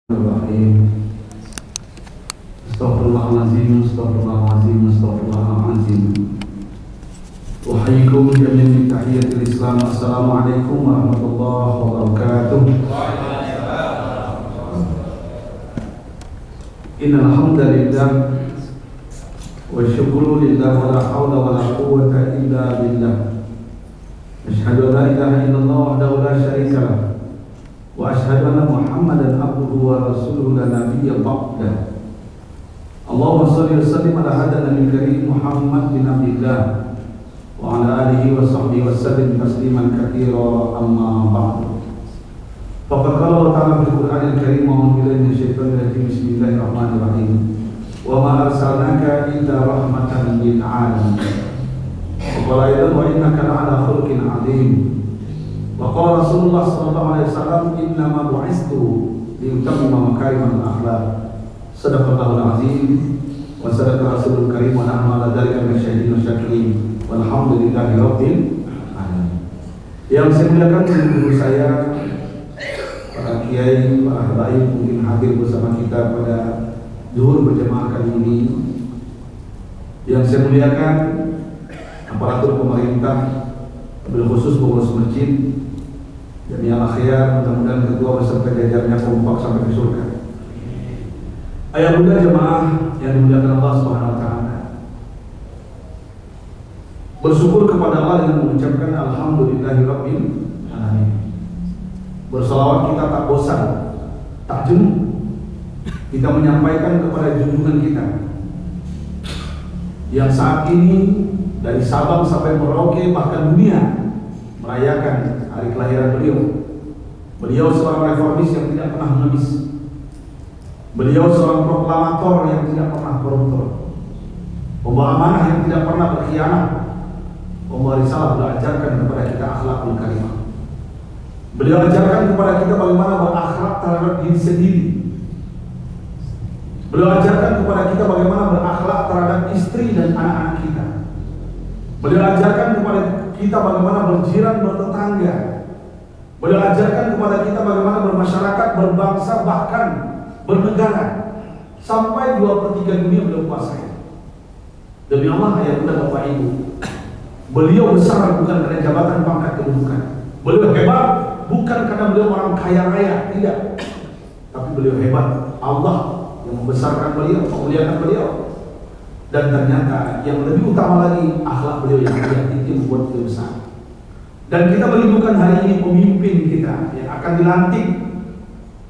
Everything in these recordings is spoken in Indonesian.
Bismillahirrahmanirrahim. Astaghfirullahaladzim, astaghfirullahaladzim, astaghfirullahaladzim. Uhayyikum jami'an tahiyyatil Islam. Assalamualaikum warahmatullahi wabarakatuh. Innal hamdalillah wa syukru lillah wa la haula wa la quwwata illa billah. Asyhadu an la ilaha illallah wahdahu la syarika lah. Wa asyhadu anna Muhammadan abduhu wa rasuluhu la nabiyya ba'dah. Allahumma shalli wa sallim ala hadha nabiyil karim Muhammad bin Abdillah wa ala alihi wa sahbihi wa sallim tasliman katsira amma ba'du. Faqad qala Allah ta'ala fil Qur'anil Karim wa billahi minasyaitonir rajim. Bismillahirrahmanirrahim. Wa ma arsalnaka illa rahmatan lil alamin. Wa qala aidan wa innaka la'ala khuluqin 'adzim. Wa qala Rasulullah sallallahu alaihi wasallam innama bu'istu liutammima makarimal akhlaq. Sadaqallahul azim wa sadaqa rasulul karim wa nahnu ala dzalika minasyahidin wasyakirin walhamdulillahi rabbil alamin. Yang saya muliakan guru saya, para kiai, para habaib mungkin hadir bersama kita pada zuhur berjamaah kali ini. Yang saya muliakan aparatur pemerintah, wabil khusus pengurus masjid, Jami'ah Akhyar, mudah-mudahan ketua beserta jajarannya kompak sampai ke surga. Ayah bunda jemaah yang dimuliakan Allah Subhanahu wa taala. Bersyukur kepada Allah dengan mengucapkan alhamdulillahirabbil alamin. Bersalawat kita tak bosan, tak jenuh. Kita menyampaikan kepada junjungan kita yang saat ini dari Sabang sampai Merauke bahkan dunia merayakan hari kelahiran beliau. Beliau seorang reformis yang tidak pernah mengemis. Beliau seorang proklamator yang tidak pernah koruptor. Pembawa amanah yang tidak pernah berkhianat. Pembawa risalah belajarkan kepada kita akhlakul karimah. Beliau ajarkan kepada kita bagaimana berakhlak terhadap diri sendiri. Beliau ajarkan kepada kita bagaimana berakhlak terhadap istri dan anak-anak kita. Beliau ajarkan kepada kita bagaimana berjiran bertetangga. Beliau ajarkan kepada kita bagaimana bermasyarakat, berbangsa, bahkan bernegara. Sampai 2/3 dunia beliau kuasai. Demi Allah, ayah bunda bapak ibu, beliau besar bukan karena jabatan pangkat kedudukan. Beliau hebat bukan karena beliau orang kaya raya, tidak. Tapi beliau hebat, Allah yang membesarkan beliau, memuliakan beliau. Dan ternyata yang lebih utama lagi, akhlak beliau yang mulia itu membuat beliau besar. Dan kita merindukan hari ini pemimpin kita yang akan dilantik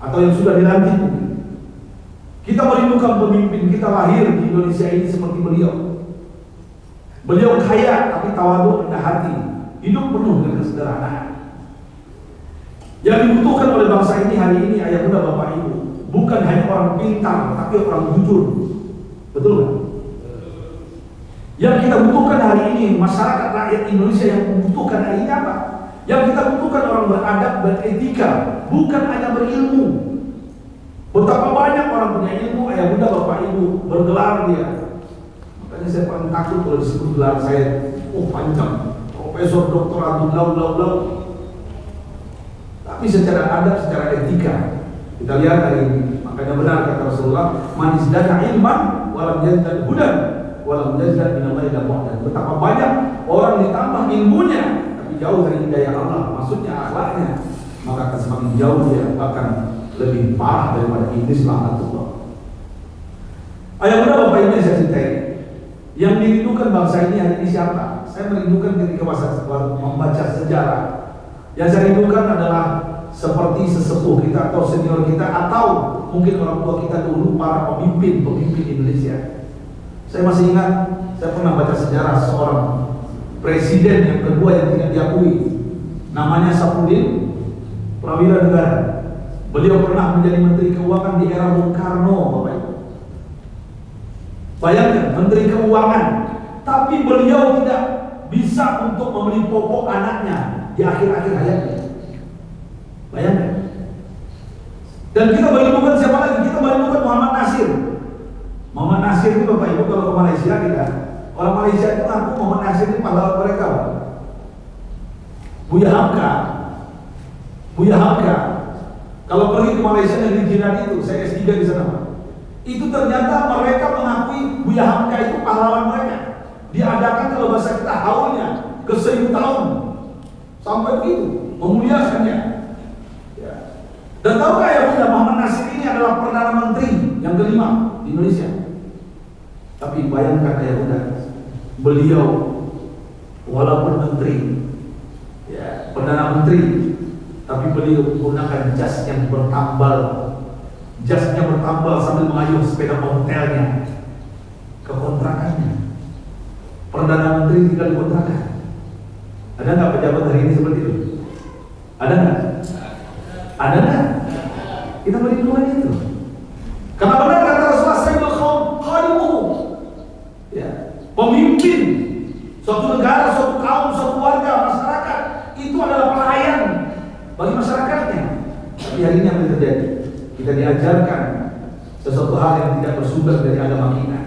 atau yang sudah dilantik. Kita merindukan pemimpin kita lahir di Indonesia ini seperti beliau. Beliau kaya tapi tawadhu, rendah hati, hidup penuh dengan kesederhanaan. Yang dibutuhkan oleh bangsa ini hari ini, ayah bunda bapak ibu, bukan hanya orang pintar tapi orang jujur. Betul kan? Yang kita butuhkan hari ini, masyarakat rakyat Indonesia yang membutuhkan hari ini apa? Yang kita butuhkan orang beradab, beretika, bukan hanya berilmu. Betapa banyak orang punya ilmu, ayah bunda bapak ibu, bergelar dia. Makanya saya paling takut kalau disebut gelar saya, panjang, profesor, doktor, lau. Tapi secara adab, secara etika, kita lihat hari ini. Makanya benar kata Rasulullah, man izdada ilman walam yazdad hudan walam yazdad minallahi illa bu'dan. Betapa banyak orang ditambah ilmunya tapi jauh dari hidayah Allah, maksudnya akhlaknya, maka akan semakin jauh dia, bahkan lebih parah daripada iblis laknatullah. Ayah bunda bapak ibu yang saya cintai, yang dirindukan bangsa ini hari ini siapa? Saya merindukan ketika membaca sejarah. Yang saya rindukan adalah seperti sesepuh kita atau senior kita atau mungkin orang tua kita dulu, para pemimpin Indonesia. Saya masih ingat, saya pernah baca sejarah seorang presiden yang kedua yang tidak diakui, namanya Sapudin Prawira Negara. Beliau pernah menjadi Menteri Keuangan di era Bung Karno, Bapak Ibu. Bayangkan, Menteri Keuangan, tapi beliau tidak bisa untuk membeli popok anaknya di akhir-akhir hayatnya. Bayangkan. Dan kita merindukan siapa lagi? Kita merindukan Muhammad Nasir. Muhammad Nasir itu Bapak Ibu kalau ke Malaysia kita, orang Malaysia itu ngaku Muhammad Nasir itu pahlawan mereka. Buya Hamka Kalau pergi ke Malaysia negeri jiran itu, saya S3 di sana Pak. Itu ternyata mereka mengakui Buya Hamka itu pahlawan mereka. Diadakan kalau bahasa kita haulnya ke 1000 tahun. Sampai begitu, memuliakannya. Ya. Dan tahukah ya Bunda, Muhammad Nasir ini adalah Perdana Menteri yang kelima di Indonesia. Tapi bayangkan ya Bunda, beliau walaupun menteri, ya, Perdana Menteri, tapi beliau menggunakan jas yang bertambal. Jasnya bertambal sambil mengayuh sepeda ontelnya ke kontrakannya. Perdana Menteri tinggal di kontrakan. Ada nggak pejabat hari ini seperti itu? Ada nggak? Ada nggak? Kita merindukan itu. Karena benar kata Rasulullah, sayyidul qaum khadimuhu. Ya, pemimpin suatu negara, suatu kaum, suatu warga, masyarakat itu adalah pelayan bagi masyarakatnya. Tapi hari ini apa yang terjadi? Kita diajarkan sesuatu hal yang tidak bersumber dari agama kita.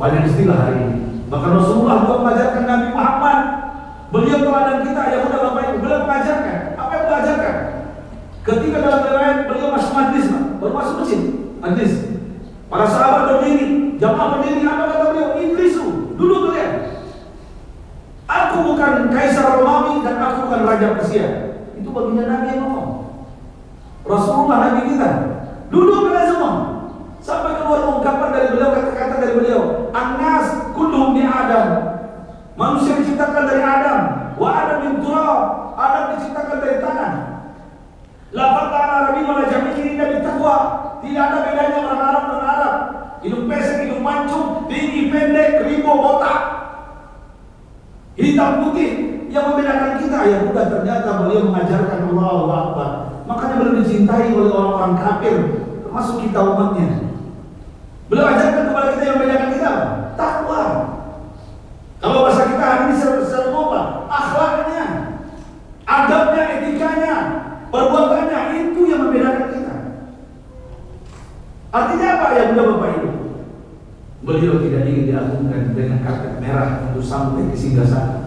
Banyak istilah hari ini. Bahkan Rasulullah juga mengajarkan Nabi Muhammad. Beliau teladan kita, ya Bunda Bapak Ibu. Beliau mengajarkan. Apa yang beliau ajarkan? Ketika dalam riwayat beliau masuk majlis, baru masuk masjid, majlis. Para sahabat berdiri, jamaah berdiri. Apa kata beliau? Ijlisu, duduk kalian. Aku bukan kaisar Romawi dan aku bukan raja Persia. Itu baginda Nabi yang ngomong. Rasulullah Nabi kita. Duduk kalian semua. Sampai keluar ungkapan dari beliau, kata-kata dari beliau, An-nas kulluhum min Adam. Manusia diciptakan dari Adam. Wa Adam min turab. Adam diciptakan dari tanah. La farqa Arabi wala jami'in illa bittaqwa. Tidak ada bedanya orang Arab dan Arab. Hidung pesek, hidung mancung, tinggi, pendek, ribo, botak, hitam, putih. Yang membedakan kita, ya bukan, ternyata beliau mengajarkan Allahu Akbar. Makanya beliau dicintai oleh orang-orang kafir, termasuk kita umatnya. Beliau ajarkan kepada kita yang membedakan kita, takwa. Kalau bahasa kita hari ini sering apa? Akhlaknya, adabnya, etikanya, perbuatannya, itu yang membedakan kita. Artinya apa ya Bunda Bapak Ibu? Beliau tidak ingin diagungkan dengan karpet merah untuk sampai ke singgasana.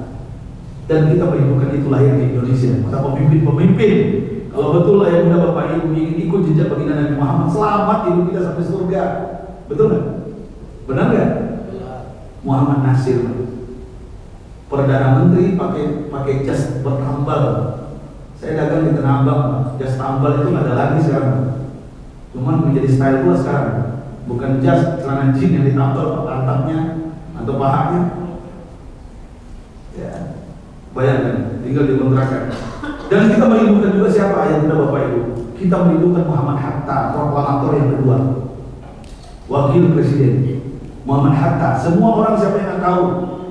Dan kita merindukan itu lahir di Indonesia. Maka pemimpin-pemimpin, kalau betul ya Bunda Bapak Ibu ingin ikut jejak baginda Nabi Muhammad, selamat hidup kita sampai surga. Betul nggak? Benar nggak? Muhammad Nasir, Perdana Menteri pakai jas bertambal. Saya dagang di Tanah Abang, jas tambal itu nggak ada lagi sekarang. Cuman menjadi style pula sekarang. Bukan jas celana jeans yang ditambal pantatnya atau pahanya. Ya, bayangkan tinggal di kontrakan. Dan kita merindukan juga siapa ya Bunda Bapak Ibu? Kita merindukan Muhammad Hatta, proklamator yang kedua, wakil presiden Muhammad Hatta. Semua orang siapa yang tahu,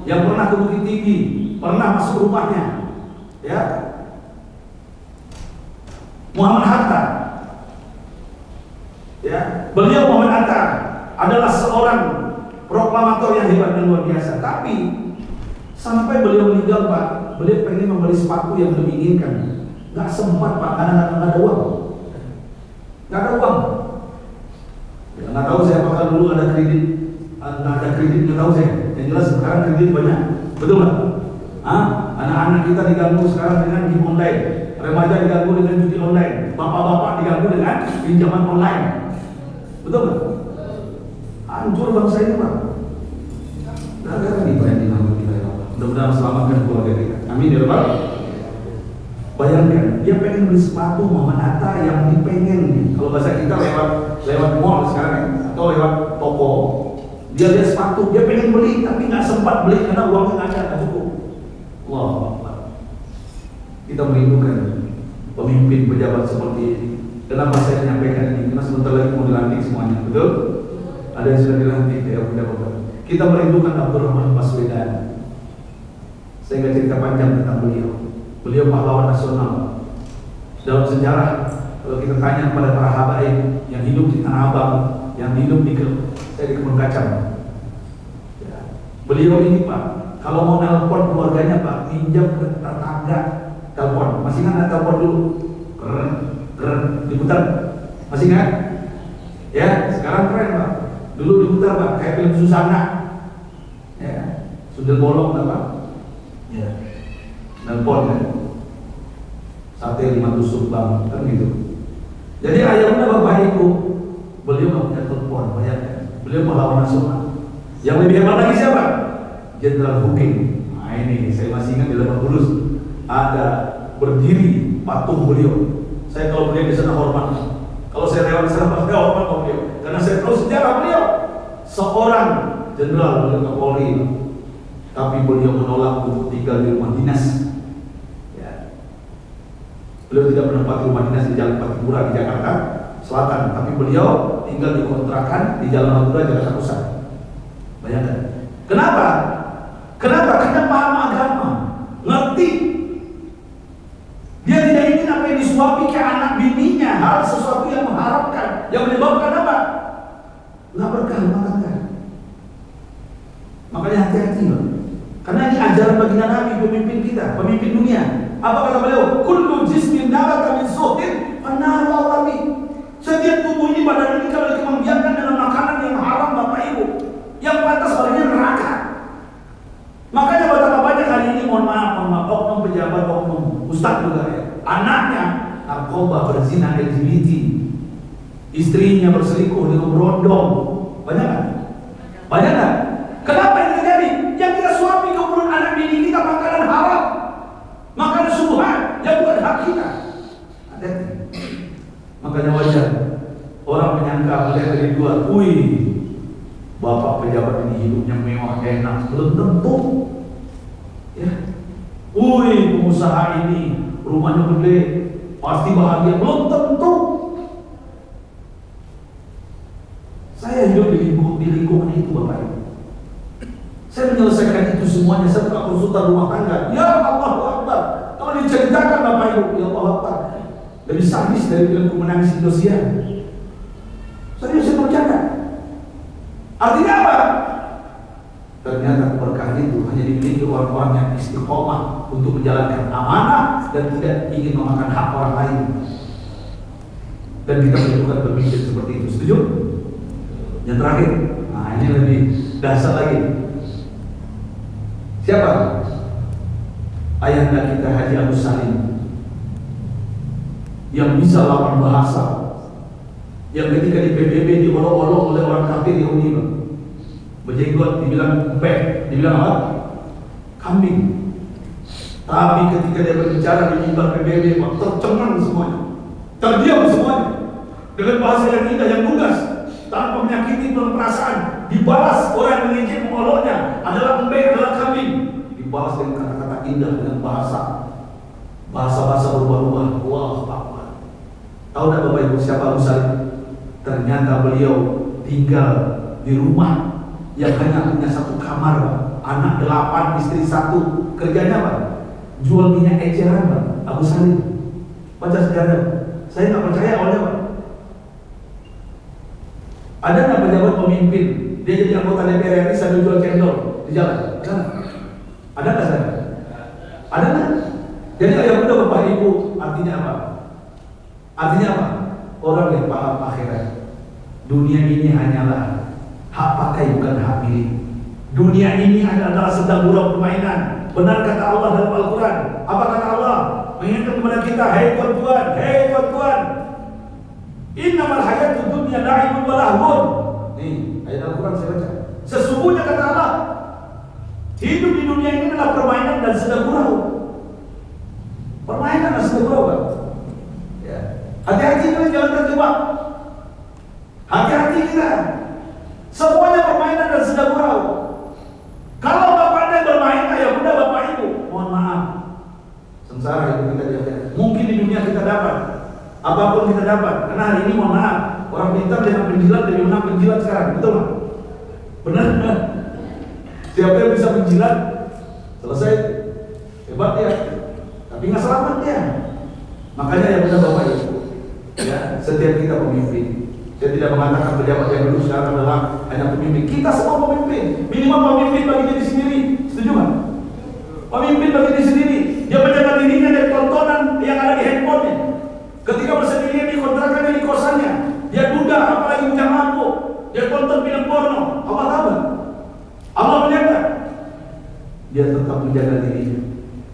yang pernah ke Bukit Tinggi, pernah masuk rumahnya, ya, Muhammad Hatta. Ya, beliau Muhammad Hatta adalah seorang proklamator yang hebat dan luar biasa. Tapi sampai beliau meninggal Pak, beliau pengen membeli sepatu yang beliau inginkan. Nggak sempat Pak, karena nggak ada uang. Nggak ada uang. Ya, nggak tahu saya apakah dulu ada kredit, nggak ada kredit, nggak tahu saya. Yang jelas sekarang kredit banyak, betul nggak? Anak-anak kita diganggu sekarang dengan game online, remaja diganggu dengan judi online, bapak-bapak diganggu dengan pinjaman online. Betul nggak? Hancur bangsa ini Pak. Gara-gara riba yang dinamakan kita ya Allah. Mudah-mudahan selamatkan keluarga kita. Amin ya Rabbal. Bayangkan, dia pengen beli sepatu Muhammad Hatta yang dipengen nih. Kalau bahasa kita lewat mall sekarang atau lewat toko, dia lihat sepatu, dia pengen beli tapi nggak sempat beli karena uangnya nggak ada, nggak cukup. Allah. Kita merindukan pemimpin pejabat seperti ini. Kenapa saya menyampaikan ini? Karena sebentar lagi mau dilantik semuanya, betul? Ada yang sudah dilantik ya Bunda Bapak. Kita merindukan Abdurrahman Baswedan. Saya nggak cerita panjang tentang beliau. Beliau pahlawan nasional. Dalam sejarah, kalau kita tanya kepada para habaib yang hidup di Tanah Abang, yang hidup di kebun kacang, ya, beliau ini Pak, kalau mau nelpon keluarganya Pak, pinjam ke tetangga telepon. Masih ingat telepon dulu? Keren, diputar. Masih ingat? Ya, sekarang keren Pak. Dulu diputar Pak, kayak film Susana. Ya, sudah bolong Pak. Ya. Nelpon ya. sate 5 tusuk bang, kan gitu. Jadi ayahnya bapak ibu, beliau nggak punya telepon, bayangkan. Beliau pahlawan nasional. Yang lebih hebat lagi siapa? Jenderal Huking. Nah ini saya masih ingat di Lebak Bulus ada berdiri patung beliau. Saya kalau beliau di sana hormat. Kalau saya lewat di sana pasti hormat sama beliau, karena saya tahu sejarah beliau. Seorang jenderal beliau Kapolri, tapi beliau menolak untuk tinggal di rumah dinas. Ya. Beliau tidak menempati rumah dinas di Jalan Patipura di Jakarta Selatan, tapi beliau tinggal di kontrakan di Jalan Madura Jakarta Pusat. Bayangkan. Kenapa? Kenapa? Karena paham agama, ngerti. Dia tidak ingin apa yang disuapi ke anak bininya, hal sesuatu yang mengharapkan, yang menyebabkan apa? Nggak berkah rumah tangga. Makanya hati-hati loh. Karena ini ajaran baginda Nabi, pemimpin kita, pemimpin dunia. Apa kata beliau? Kullu jismin nabata min suhtin fannaru awami. Setiap tubuh ini, badan ini kalau dikembangkan dengan makanan yang haram Bapak Ibu, yang pantas baginya neraka. Makanya betapa banyak hari ini, mohon maaf, oknum pejabat, oknum ustaz juga ya, anaknya narkoba, berzina, LGBT, istrinya berselingkuh dengan berondong. Banyak kan? Banyak kan? Kenapa ini terjadi? Yang kita suapi ke mulut anak bini kita makanan haram, makanan subuhan yang bukan hak kita. Hati-hati. Makanya wajar orang menyangka melihat dari luar, wih, bapak pejabat ini hidupnya mewah enak, belum tentu. Ya, wih, pengusaha ini rumahnya gede, pasti bahagia, belum tentu. Saya hidup di lingkungan itu, Bapak Ibu. Saya menyelesaikan itu semuanya. Saya buka konsultan rumah tangga. Ya Allah Akbar. Kalau diceritakan Bapak Ibu, ya Allah Akbar, lebih sadis dari filmku menangis Indosiar. Serius saya bercanda. Artinya apa? Ternyata keberkahan itu hanya dimiliki orang-orang yang istiqomah untuk menjalankan amanah dan tidak ingin memakan hak orang lain. Dan kita membutuhkan pemimpin seperti itu. Setuju? Yang terakhir, nah ini lebih dasar lagi. Siapa? Ayahanda kita Haji Agus Salim, yang bisa 8 bahasa, yang ketika di PBB diolok-olok oleh orang kafir Yahudi, berjenggot dibilang empek, dibilang apa? Kambing. Tapi ketika dia berbicara di mimbar PBB, tercengang semuanya, terdiam semuanya, dengan bahasa yang indah, yang lugas, tanpa menyakiti perasaan. Dibalas orang yang mengejek mengoloknya adalah empek, adalah kambing. Dibalas dengan kata-kata indah, dengan bahasa-bahasa berubah-ubah. Wah, Akbar. Tahu tak Bapak Ibu siapa Agus Salim? Ternyata beliau tinggal di rumah yang hanya punya 1 kamar, Pak. Anak 8, istri 1. Kerjanya apa? Jual minyak eceran, Pak. Agus Salim. Baca sejarah. Saya nggak percaya oleh Pak. Ada nggak pejabat pemimpin dia jadi anggota DPR RI sambil jual cendol di jalan? Ada nggak? Ada nggak saya? Ada nggak? Jadi ayah muda Bapak Ibu, artinya apa? Artinya apa? Orang yang paham akhirat. Dunia ini hanyalah hak pakai, bukan hak milik. Dunia ini adalah sedang gurau permainan. Benar kata Allah dalam Al-Quran. Apa kata Allah? Mengingatkan kepada kita, hei tuan-tuan, innamal hayatud dunya la'ibun wa lahwun. Nih, ayat Al-Quran saya baca. Sesungguhnya kata Allah, hidup di dunia ini adalah permainan dan sedang gurau. Permainan dan sedang gurau, Pak. Ya. Hati-hati kita jangan terjebak. Hati-hati kita. Semuanya permainan dan sedang gurau. Kalau Bapak Anda bermain, ayah muda Bapak Ibu, mohon maaf, sengsara itu kita jaga. Mungkin di dunia kita dapat apapun kita dapat. Karena hari ini mohon maaf, orang pintar dengan penjilat lebih menang penjilat sekarang, betul nggak? Benar? Siapa yang bisa menjilat selesai, hebat ya. Tapi nggak selamat ya. Makanya yang muda Bapak Ibu, ya, setiap kita pemimpin. Saya tidak mengatakan pejabat yang dulu sekarang adalah hanya pemimpin. Kita semua pemimpin. Minimal pemimpin bagi diri sendiri. Setuju nggak? Pemimpin bagi diri sendiri. Dia menjaga dirinya dari tontonan yang ada di handphonenya. Ketika bersendirian di kontrakannya, di kosannya, dia duda, apalagi punya mabuk, dia tonton film porno. Allah tahu. Allah menjaga. Dia tetap menjaga dirinya.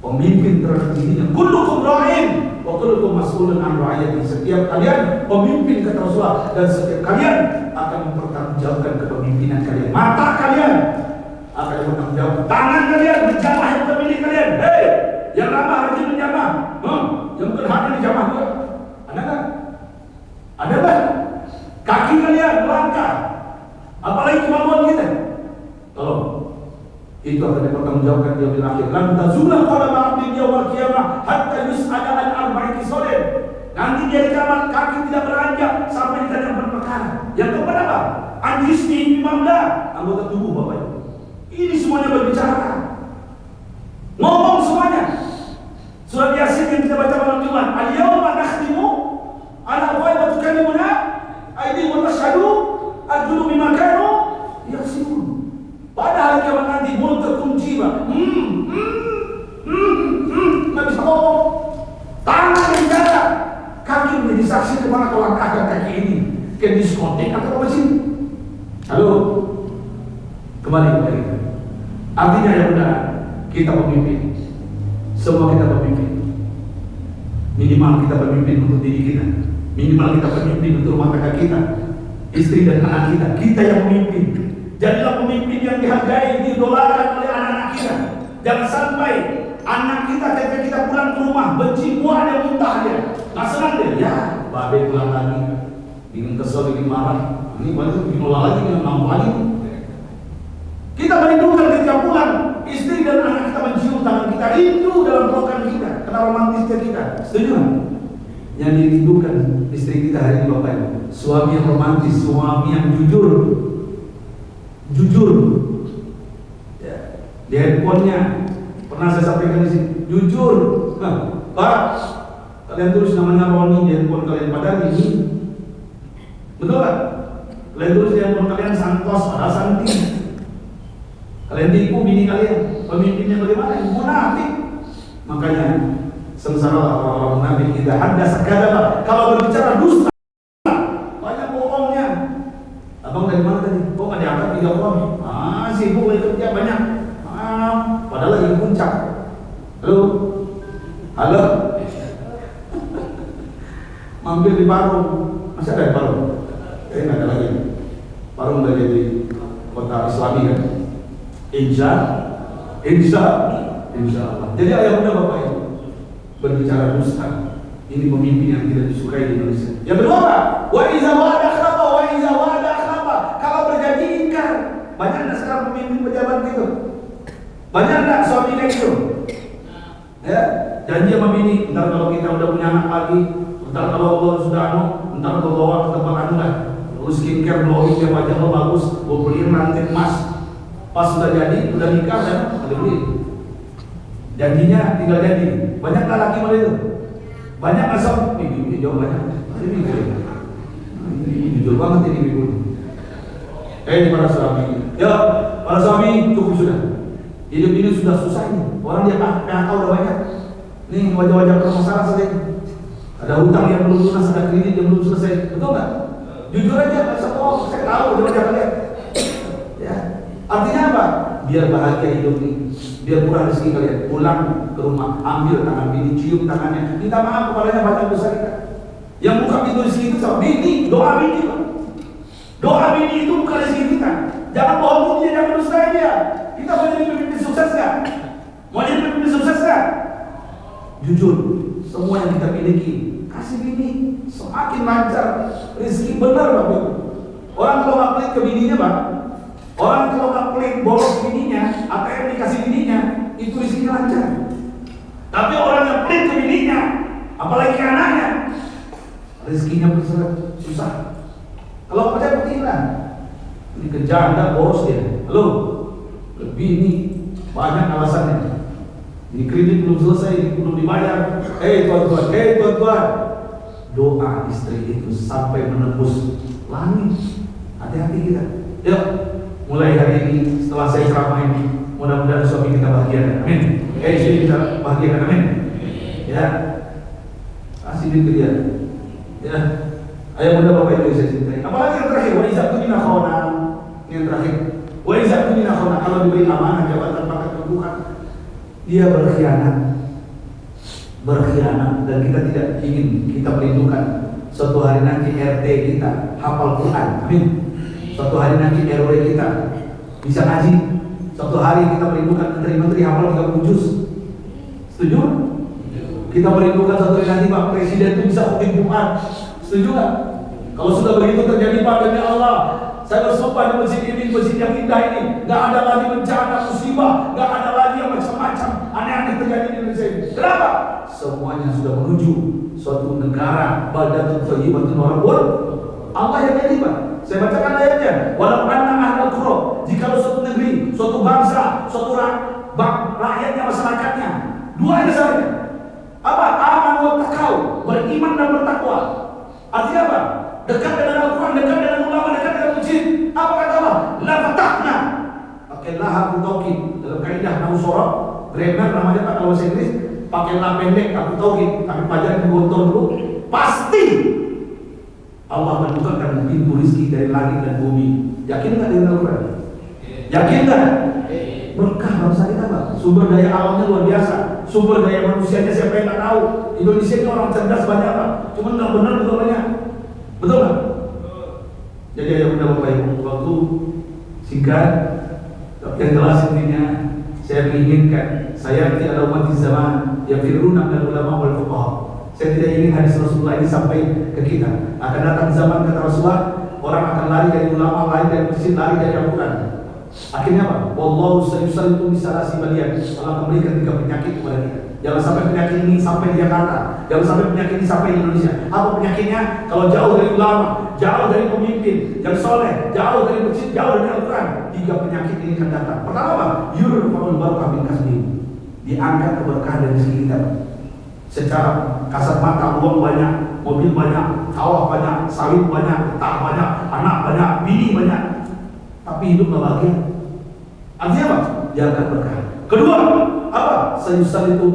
pemimpin terhadap dirinya. Kullukum ra'in wa kullukum mas'ulun an ra'iyati. Setiap kalian pemimpin kata Rasulullah, dan setiap kalian akan mempertanggungjawabkan kepemimpinan kalian. Mata kalian akan bertanggungjawab, tangan kalian menjamah yang terpilih kalian. Hei, yang ramah rajin menjamah, yang berhati dijamah juga. Ada kan? Ada kan? Kaki kalian melangkah, apalagi kemampuan kita. Tolong, itu akan dipertanggungjawabkan di yaumil akhir. Lan tazula qadama 'abdin yaumil qiyamah hatta yus'ala an arba'i khisalin. Nanti di hari kiamat kaki tidak beranjak sampai ditanya perkara. Yang kepada apa? An-jismi bimamla, anggota tubuh Bapak Ibu. Ini semuanya berbicara, ngomong semuanya. Surat Yasin yang kita baca malam Jumat, al-yawma nakhtimu ala afwahi tukallimuna aydihim wa tashhadu arjuluhum bima kanu yaksibun. Pada hari kiamat nanti mulut terkunci, Pak. Nggak bisa ngomong. Tangan bicara, kaki menjadi saksi kemana kau langkahkan kaki ini, ke diskotek atau ke mesin. Halo, kembali. Artinya ya udah, kita pemimpin. Semua kita pemimpin. Minimal kita pemimpin untuk diri kita. Minimal kita pemimpin untuk rumah tangga kita, istri dan anak kita. Kita yang memimpin. Jadilah pemimpin yang dihargai, diidolakan oleh anak-anak kita. Jangan sampai anak kita ketika kita pulang ke rumah benci, muak dia, muntah dia, nggak senang dia. Ya, babe pulang lagi, bikin kesel, bikin marah. Ini baru bikin olah lagi, bikin ngamuk lagi. Kita merindukan ketika pulang, istri dan anak kita mencium tangan kita, rindu dalam pelukan kita, karena romantisnya kita. Setuju? Yang dirindukan istri kita hari ini Bapak Ibu, suami yang romantis, suami yang jujur. Ya, di handphonenya pernah saya sampaikan di sini, jujur. Pak, kalian tulis namanya Roni di handphone kalian, padahal ini betul kan? Kalian tulis di handphone kalian Santos, padahal Santi. Kalian tipu bini kalian, pemimpinnya bagaimana? Munafik. Makanya sengsara orang-orang munafik. Tidak ada sekadar kalau berbicara dusta, banyak bohongnya. Abang dari mana tadi? Kok nggak diangkat 3 orang? Sibuk lagi kerja banyak. Padahal lagi puncak. Halo. Mampir di Parung. Masih ada di Parung? Nggak ada lagi. Parung udah jadi kota Islami kan? Insya Allah. Jadi ayah muda Bapak Ibu, berbicara dusta, ini pemimpin yang tidak disukai di Indonesia. Yang kedua apa? Wa iza wa'ada akhlafa, wa iza wa'ada akhlafa. Kalau berjanji ingkar. Banyak enggak sekarang pemimpin pejabat gitu? Banyak enggak suami kayak gitu? Ya, janji sama bini, ntar kalau kita udah punya anak lagi, ntar kalau Allah sudah ntar gue bawa ke tempat anu lah, lu skincare, glowing, ya wajah lo bagus, gue beliin rantai emas. Pas sudah jadi, udah nikah dan ada beli. Janjinya tinggal jadi. Banyak nggak laki malah itu? Banyak nggak sob? Ini jauh banyak. Ini jujur banget ini ibu. Para suami, ya para suami cukup sudah. Hidup ini sudah susah ini. Orang dia PHK udah banyak. Nih wajah-wajah bermasalah saja. Ada hutang yang belum lunas, ada kredit yang belum selesai. Betul nggak? Jujur aja, saya tahu wajah kalian. Ya. Artinya apa? Biar bahagia hidup ini, biar murah rezeki kalian. Pulang ke rumah, ambil tangan bini, cium tangannya, minta maaf kepadanya banyak dosa kita. Yang buka pintu rezeki itu sama bini, doa bini, Pak. Doa bini itu bukan rezeki kita. Jangan bohong dia, jangan dustain dia. Kita mau jadi pemimpin sukses nggak? Mau jadi pemimpin sukses nggak? Jujur, semua yang kita miliki kasih bini, semakin lancar rezeki benar Bapak. Orang kalau nggak pelit ke bininya Pak, orang kalau nggak pelit bolos bininya, ATM dikasih bininya, itu rezekinya lancar. Tapi orang yang pelit ke bininya, apalagi ke anaknya, rezekinya berseret, susah. Kalau percaya buktilah, ini kejanda boros dia. Halo, lebih ini banyak alasannya. Ini kredit belum selesai, belum dibayar. Tuan-tuan, doa istri itu sampai menembus langit. Hati-hati kita. Yuk, mulai hari ini setelah saya ceramah ini, mudah-mudahan suami kita bahagia. Amin. Istri kita bahagia. Amin. Ya, kasih duit ke dia. Ya, ayo mudah Bapak Ibu saya cintai. Apalagi yang terakhir, wa iza kunina khona. Yang terakhir, wa iza kunina khona, kalau diberi amanah jabatan pangkat kedudukan, dia berkhianat. berkhianat, dan kita tidak ingin kita merindukan suatu hari nanti RT kita hafal Quran, amin. Suatu hari nanti RW kita bisa ngaji. Suatu hari kita merindukan menteri-menteri hafal 30 juz. Setuju? Kita merindukan suatu hari nanti Pak Presiden itu bisa khutbah Jumat. Setuju nggak? Kalau sudah begitu terjadi Pak, demi Allah, saya bersumpah di masjid ini, masjid yang indah ini, nggak ada lagi bencana, musibah, nggak ada lagi yang macam-macam aneh-aneh terjadi di Indonesia ini. Kenapa? Semuanya sudah menuju suatu negara baldatun thayyibatun wa rabbul Allah yang jadi Pak. Saya bacakan ayatnya. Walau anna ahlal qura, jika suatu negeri, suatu bangsa, suatu rakyatnya, masyarakatnya, dua aja saja. Apa? Aman wa taqau, beriman dan bertakwa. Artinya apa? Dekat dengan Al-Quran, dekat dengan ulama, dekat dengan masjid. Apa kata Allah? La fatahna. Pakai lahar tauhid dalam kaidah nahwu sorof, grammar namanya Pak kalau bahasa Inggris, pakai la pendek aku tauhid, tapi pelajaran digontor dulu. Pasti Allah membukakan pintu rezeki dari langit dan bumi. Yakin nggak dengan Al-Quran? Yakin nggak? Berkah bangsa kita Pak. Sumber daya alamnya luar biasa. Sumber daya manusianya siapa yang nggak tahu? Indonesia ini orang cerdas banyak Pak. Cuma nggak benar betul banyak. Betul nggak? Jadi ya udah Bapak Ibu, waktu singkat, tapi yang jelas intinya saya menginginkan saya tidak ada umat di zaman yang firuna dan ulama wal fuqaha. Saya tidak ingin hadis Rasulullah ini sampai ke kita. Akan datang zaman kata Rasulullah, orang akan lari dari ulama, lari dari masjid, lari dari Al-Quran. Akhirnya apa? Wallahu sayusallitu bisalasi balian. Allah memberikan 3 penyakit kepada kita. Jangan sampai penyakit ini sampai di Jakarta. Jangan sampai penyakit ini sampai di Indonesia. Apa penyakitnya? Kalau jauh dari ulama, jauh dari pemimpin yang soleh, jauh dari masjid, jauh dari Al-Quran, 3 penyakit ini akan datang. Pertama apa? Yurfa'ul barakah min kasbi. Diangkat keberkahan dari rezeki kita. Secara kasat mata, uang banyak, mobil banyak, sawah banyak, sawit banyak, petang banyak, anak banyak, bini banyak, tapi hidup nggak bahagia. Artinya apa? Diangkat berkah. Kedua, apa? Sayusal itu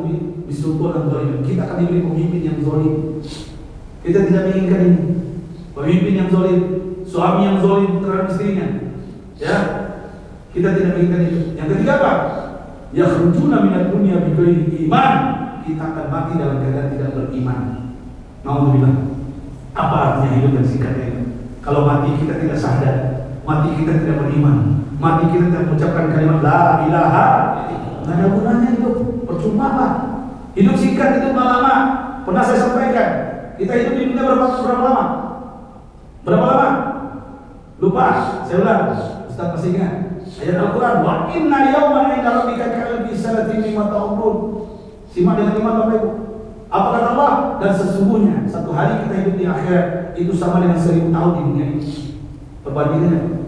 bisultan dan zalim. Kita akan diberi pemimpin yang zalim. Kita tidak menginginkan ini. Pemimpin yang zalim, suami yang zalim terhadap istrinya. Ya, kita tidak menginginkan itu. Yang ketiga apa? Yakhrujuna minad dunya bighairi iman. Kita akan mati dalam keadaan tidak beriman. Nauzubillah. Apa artinya hidup yang singkat ini? Kalau mati kita tidak sadar, mati kita tidak beriman, mati kita tidak mengucapkan kalimat la ilaha, nggak ada gunanya hidup, percuma Pak. Hidup singkat, hidup lama. Pernah saya sampaikan, kita hidup di dunia berapa lama? Berapa lama? Lupa, saya ulang. Ustaz masih ingat ayat Al-Quran, wa inna yawman 'inda rabbika ka'alfi sanatin mimma ta'udun. Simak dengan iman Bapak Ibu. Apa kata Allah? Dan sesungguhnya satu hari kita hidup di akhirat itu sama dengan 1000 tahun di dunia ini. Perbandingannya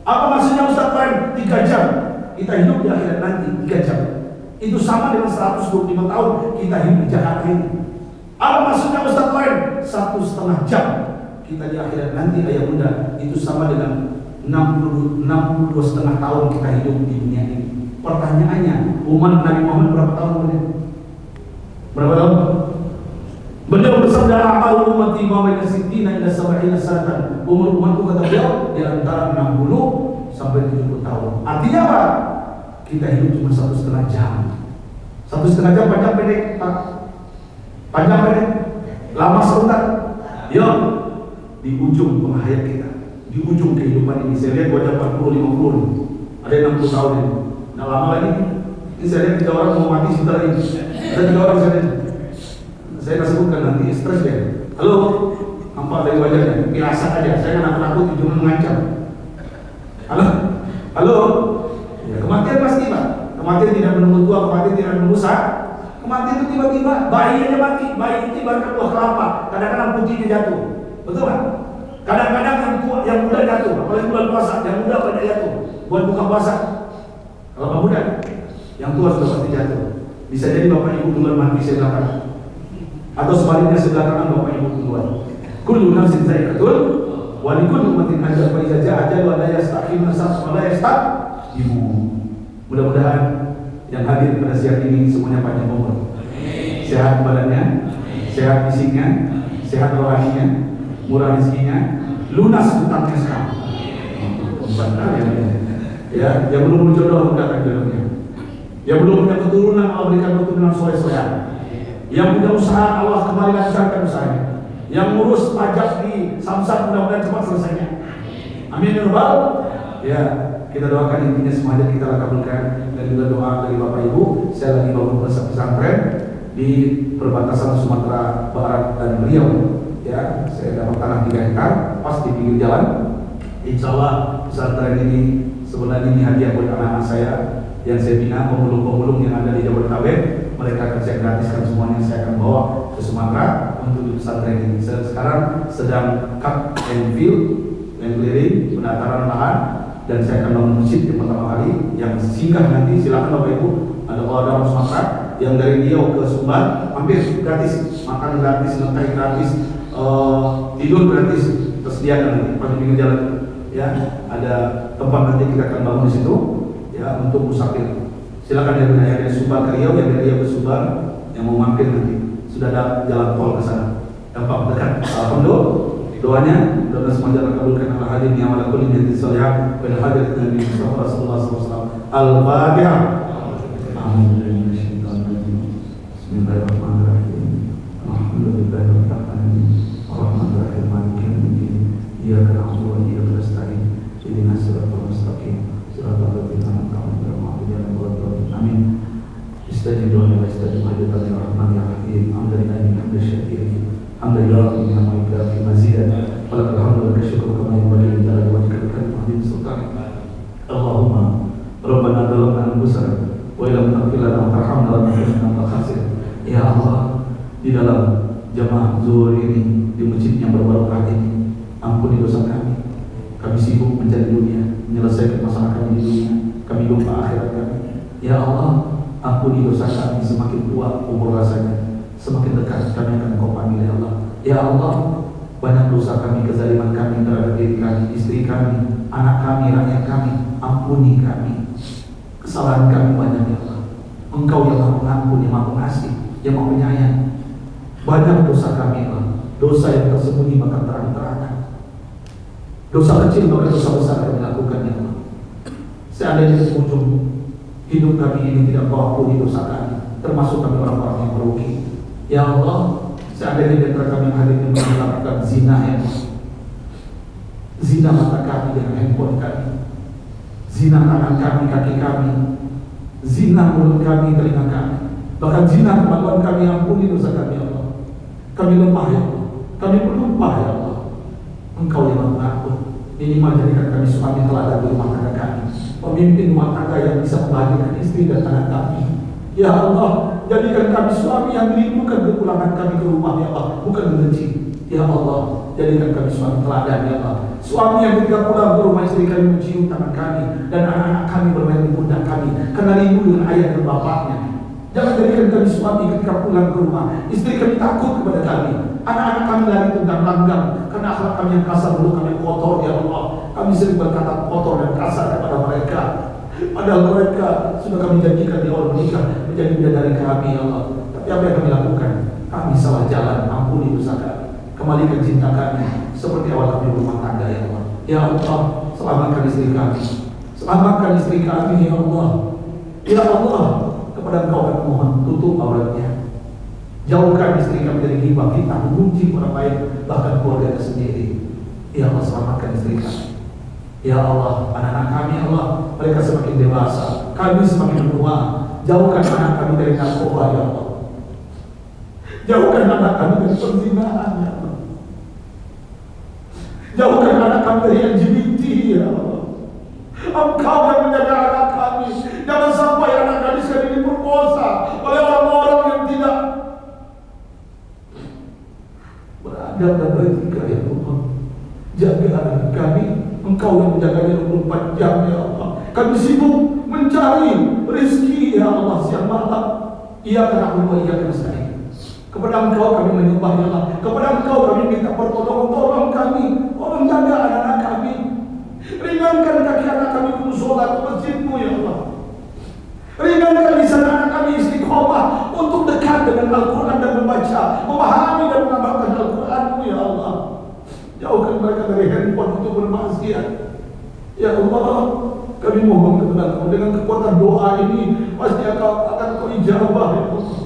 apa maksudnya Ustaz Tuan? 3 jam kita hidup di akhirat nanti, 3 jam itu sama dengan 125 tahun kita hidup di Jakarta ini. Apa maksudnya Ustaz Tuan? 1,5 jam kita di akhirat nanti ayah bunda itu sama dengan 62,5 tahun kita hidup di dunia ini. Pertanyaannya, umat Nabi Muhammad berapa tahun kemudian? Berapa tahun? Beliau bersabda, amal ummati ma baina 60 ila 70 sanatan. Umur umatku kata beliau di antara 60 sampai 70 tahun. Artinya apa? Kita hidup cuma 1,5 jam. 1,5 jam panjang pendek, Pak? Panjang pendek? Lama sebentar? Yo, di ujung penghayat kita, di ujung kehidupan ini. Saya lihat wajah 40-50, ada yang 60 tahun ini. Nah lama lagi. Ini saya lihat 3 orang mau mati sebentar ini. Ada 3 orang saya tak sebutkan nanti stres deh. Halo, nampak dari wajahnya, biasa aja. Saya nggak takut, cuma mengancam. Halo. Ya, kematian pasti Pak. Kematian tidak menunggu tua, kematian tidak menunggu saat. Kematian itu tiba-tiba, bayi aja mati. Bayi itu ibarat buah kelapa. Kadang-kadang putihnya jatuh, betul kan? Kadang-kadang yang tua, yang muda jatuh. Apalagi bulan puasa, yang muda banyak jatuh. Buat buka puasa. Kalau kamu muda, yang tua sudah pasti jatuh. Bisa jadi bapak ibu duluan mati sebelakang. Atau sebaliknya sebelah kanan bapak ibu duluan. Kullu nafsin za'iqatul wa likulli ummatin ajal fa idza ja'a ajalu la yastakhiruna sa'atan wa la yastaqdimun. Mudah-mudahan yang hadir pada siang ini semuanya panjang umur. Sehat badannya, sehat fisiknya, sehat rohaninya, murah rezekinya, lunas hutangnya sekarang. Benar ya, yang belum berjodoh datang jodohnya. Yang belum punya keturunan Allah berikan keturunan soleh-solehan. Yang punya usaha, Allah kembali lancarkan usahanya. Yang ngurus pajak di Samsat, mudah-mudahan cepat selesainya. Amin ya Rabbal. Ya, kita doakan intinya semuanya kita kabulkan, dan juga doa dari Bapak Ibu. Saya lagi bangun pesantren di perbatasan Sumatera Barat dan Riau. Ya, saya dapat tanah 3 hektar pas di pinggir jalan. Insya Allah pesantren ini sebenarnya ini hadiah buat anak-anak saya yang saya bina, pemulung-pemulung yang ada di Jabodetabek. Mereka akan saya gratiskan semuanya, saya akan bawa ke Sumatera untuk di pesantren ini. Sekarang sedang cut and fill, land clearing, pendataran lahan, dan saya akan bangun masjid yang pertama kali yang singgah nanti. Silakan Bapak Ibu, ada orang Sumatera yang dari Riau ke Sumbar hampir gratis, makan gratis, ngetai gratis, tidur gratis, tersedia nanti pada pinggir jalan. Ya, ada tempat nanti kita akan bangun di situ, ya, untuk musafir. Silakan yang dari Sumbar ke Riau, yang dari Riau ke Sumbar, yang mau mampir nanti sudah ada jalan tol ke sana, gampang dekat. Alhamdulillah. Doanya, doa semuanya kabulkan ala hadir yang ala kulli min shalihat wa ala hadir Nabi Muhammad sallallahu alaihi wasallam. Al-Fatihah. Bismillahirrahmanirrahim. Alhamdulillahirabbil alamin. Arrahmanirrahim. Maliki yaumiddin. Iyyaka na'budu wa iyyaka nasta'in. Ihdinas siratal mustaqim. Siratal ladzina an'amta 'alaihim ghairil maghdubi 'alaihim waladdallin. Amin. Istajibu wa istajibu hajatan ya Rahman ya Rahim. Alhamdulillahi hamdan syakirin. Alhamdulillah inna ma'ika fi mazidan walakal hamdu wa syukru kama yanbaghi li jalali wajhika karim hadin sultan. Allahumma rabbana zalamna anfusana wa illam taghfir lana wa tarhamna lanakunanna minal khasirin. Ya Allah, di dalam jamaah zuhur ini, di masjid yang berbarokah ini, ampuni dosa kami. Kami sibuk mencari dunia, menyelesaikan masalah kami di dunia, kami lupa akhirat kami. Ya Allah, ampuni dosa kami. Semakin tua umur rasanya, semakin dekat kami akan Engkau panggil ya Allah. Ya Allah, banyak dosa kami, kezaliman kami terhadap diri kami, istri kami, anak kami, rakyat kami. Ampuni kami. Kesalahan kami banyak ya Allah. Engkau yang Maha Pengampun, yang Maha Pengasih, yang Maha Penyayang. Banyak dosa kami ya Allah. Dosa yang tersembunyi bahkan terang-terangan. Dosa kecil bahkan dosa besar kami lakukan ya Allah. Seandainya di ujung hidup kami ini tidak Kau ampuni dosa kami, termasuk kami orang-orang yang merugi. Ya Allah, seandainya di antara kami yang hadir ini melakukan zina ya Allah, zina mata kami dengan handphone kami, zina tangan kami, kaki kami, zina mulut kami, telinga kami, bahkan zina kemampuan kami, ampuni dosa kami ya Allah. Kami lemah ya Allah, kami pelupa ya Allah. Engkau yang Maha Pengampun. Minimal jadikan kami suami teladan di rumah tangga kami, pemimpin rumah tangga yang bisa membahagiakan istri dan anak kami. Ya Allah, jadikan kami suami yang merindukan kepulangan kami ke rumah ya Allah, bukan membenci. Ya Allah, jadikan kami suami teladan ya Allah. Suami yang ketika pulang ke rumah istri kami mencium tangan kami, dan anak-anak kami bermain di pundak kami karena rindu dengan ayah dan bapaknya. Jangan jadikan kami suami ketika pulang ke rumah istri kami takut kepada kami, anak-anak kami lari tentang langgang karena akhlak kami yang kasar, dulu kami kotor ya Allah. Kami sering berkata kotor dan kasar kepada mereka, padahal mereka sudah kami janjikan di awal menikah menjadi bidadari kami ya Allah. Tapi apa yang kami lakukan? Kami salah jalan. Ampuni dosa kami, kembalikan cinta kami seperti awal kami berumah tangga ya Allah. Ya Allah, selamatkan istri kami, selamatkan istri kami ya Allah. Ya Allah, kepada Engkau kami mohon, tutup auratnya, jauhkan istri kami dari ghibah, fitnah, mengunci orang lain, bahkan keluarga sendiri. Ya Allah, selamatkan istri kami. Ya Allah, anak-anak kami ya Allah, mereka semakin dewasa, kami semakin tua. Jauhkan anak kami dari narkoba ya Allah. Jauhkan anak kami dari perzinahan ya Allah. Jauhkan anak kami dari LGBT ya Allah. Engkau yang menjaga anak kami. Jangan sampai anak gadis kami diperkosa oleh orang-orang yang tidak beradab dan beretika ya Allah. Jaga anak kami. Engkau yang menjaganya 24 jam ya Allah. Kami sibuk mencari rezeki ya Allah siang malam. Ia kena wa ia kena nasta'in. Kepada Engkau kami menyembah ya Allah. Kepada Engkau kami minta pertolongan. Tolong kami, tolong jaga anak-anak kami. Ringankan kaki anak kami untuk sholat ke masjid-Mu ya Allah. Ringankan lisan anak kami istiqomah untuk dekat dengan Al-Quran dan membaca, memahami dan mengamalkan Al-Quran-Mu ya Allah. Jauhkan mereka dari handphone untuk bermaksiat. Ya Allah, kami mohon kepada Engkau dengan kekuatan doa ini pasti akan Kau ijabah ya Allah.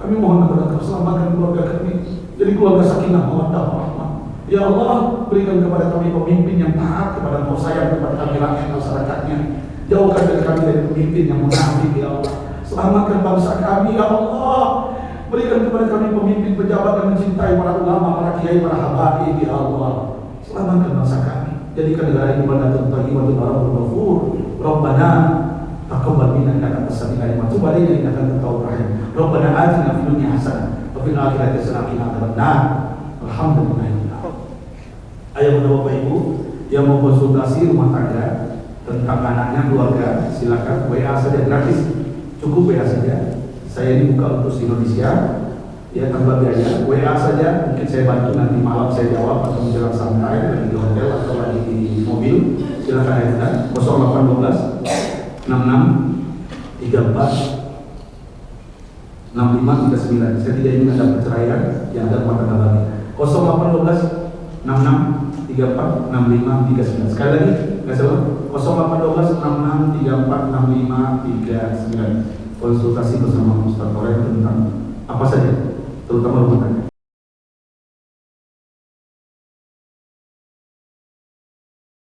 Kami mohon kepada Engkau selamatkan keluarga kami jadi keluarga sakinah mawaddah warahmah. Ya Allah, berikan kepada kami pemimpin yang taat kepada Engkau, sayang kepada kami rakyat masyarakatnya. Jauhkan dari kami dari pemimpin yang munafik ya Allah. Selamatkan bangsa kami ya Allah. Berikan kepada kami pemimpin pejabat yang mencintai para ulama, para kiai, para habaib ya Allah. Selamatkan bangsa kami. Jadikan negara ini baldatun thayyibatun wa rabbul ghafur. Rabbana taqabbal minna innaka antas samiul alim wa tub alaina innaka antat tawwabur rahim. Rabbana atina fid dunya hasanah wa fil akhirati hasanah wa qina adzabannar. Alhamdulillah. Ayo Bapak Ibu yang mau konsultasi rumah tangga tentang anaknya, keluarga, silakan WA saja gratis. Cukup WA saja. Saya ini buka untuk Indonesia. Ya, tanpa biaya. WA saja, mungkin saya bantu nanti malam saya jawab atau menjelang santai lagi di hotel atau lagi di mobil. Silakan ajukan 0812 66 34 65 39. Saya tidak ingin ada perceraian yang ada rumah tangga lagi. 0812 66 34 65 39. Sekali lagi, nggak salah. 0812 66 34 65 39. Konsultasi bersama Ustaz Toreng tentang apa saja, terutama rumah tangga.